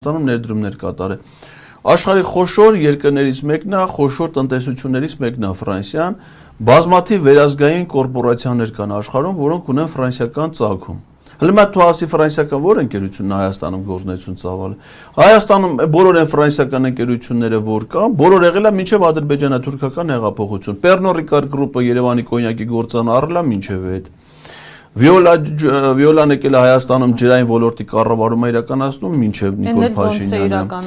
Ստանում ներդրումներ կատարել։ Աշխարհի խոշոր երկրներից մեկն է, խոշոր տնտեսություններից մեկն է Ֆրանսիան, բազմաթիվ վերազգային կորպորացիաներ կան աշխարհում, որոնք ունեն ֆրանսիական ծագում։ Հələ մա თუ ասի ֆրանսիական որ ընկերությունն Հայաստանում գործունեություն ծավալ է։ Հայաստանում բոլոր այն ֆրանսիական ընկերությունները որ կան, բոլոր եղել է մինչև ադրբեջանա-թուրքական հեղափոխություն։ Pernod Ricard Group-ը Երևանի կոնյակի գործան առել է մինչև այդ։ Վիոլան եկել է Հայաստանում ջրային ոլորտի կառավարումը իրականացնում մինչև Նիկոլ Փաշինյանը։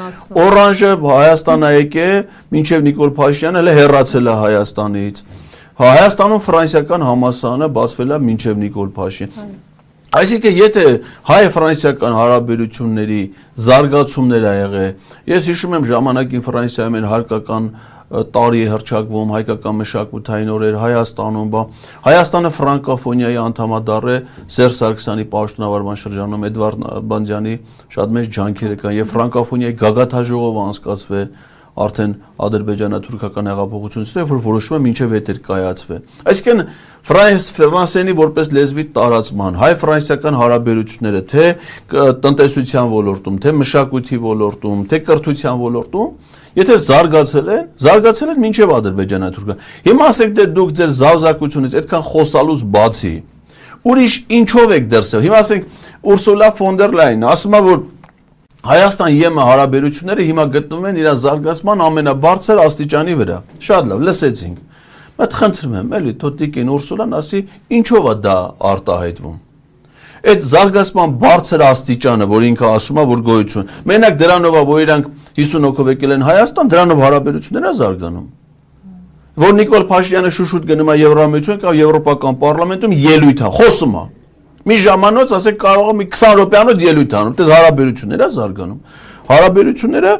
Օրանժը Հայաստան է եկել մինչև Նիկոլ Փաշինյանը հələ հեռացել է Հայաստանից։ Հայաստանում ֆրանսիական համալսարանը բացվել է մինչև Նիկոլ Փաշինյան։ Այսինքն եթե հայ-ֆրանսիական հարաբերությունների զարգացումներ ա եղել, ես հիշում եմ ժամանակին Ֆրանսիայում են հարկական տարի է հռչակվում, հայկական մշակութային օրեր Հայաստանում, Հայաստանը ֆրանկոֆոնիայի անդամադառ է Սերժ Սարգսյանի պաշտոնավարման շրջանում Էդվարդ Նալբանդյանի շատ մեծ ջանքերը կան եւ ֆրանկոֆոնիայի գագաթաժողովը անցկացվել արդեն ադրբեջանա-թուրքական հեղափոխությունից հետո որ որոշումը մինչև հետ էր կայացվել։ Այսինքն ֆրանսերենի որպես լեզվի տարածման հայ-ֆրանսիական հարաբերությունները թե տնտեսության ոլորտում, թե մշակույթի ոլորտում, թե կրթության ոլորտում, եթե զարգացել են մինչև ադրբեջանա-թուրքական։ Հիմա ասեք դե դուք ձեր զավզակությունից այդքան խոսալուց բացի ուրիշ ինչով եք դրսև։ Հիմա ասենք Ուրսուլա ֆոն դեր Լայնը ասում է որ Հայաստան-ԵՄ հարաբերությունները հիմա գտնվում են իր զարգացման ամենաբարձր աստիճանի վրա։ Շատ լավ, լսեցինք։ Բայց խնդրում եմ, էլի Թոտիկին Ուրսուլան ասի, ինչով է դա արտահայտվում։ Այդ զարգացման բարձր աստիճանը, որ ինքը ասում է, որ գոյություն։ Մենակ դրանով է, որ իրանք 50 հոգով եկել են Հայաստան, դրանով հարաբերությունները զարգանում։ Որ Նիկոլ Փաշինյանը շուշուտ գնում է Եվրամիություն կամ Եվրոպական պարլամենտում ելույթ է, խոսում է։ Մի ժամանոց ասեք կարող է մի 20 րոպեանոց ելույթ անում, այդպես հարաբերությունները զարգանում։ Հարաբերությունները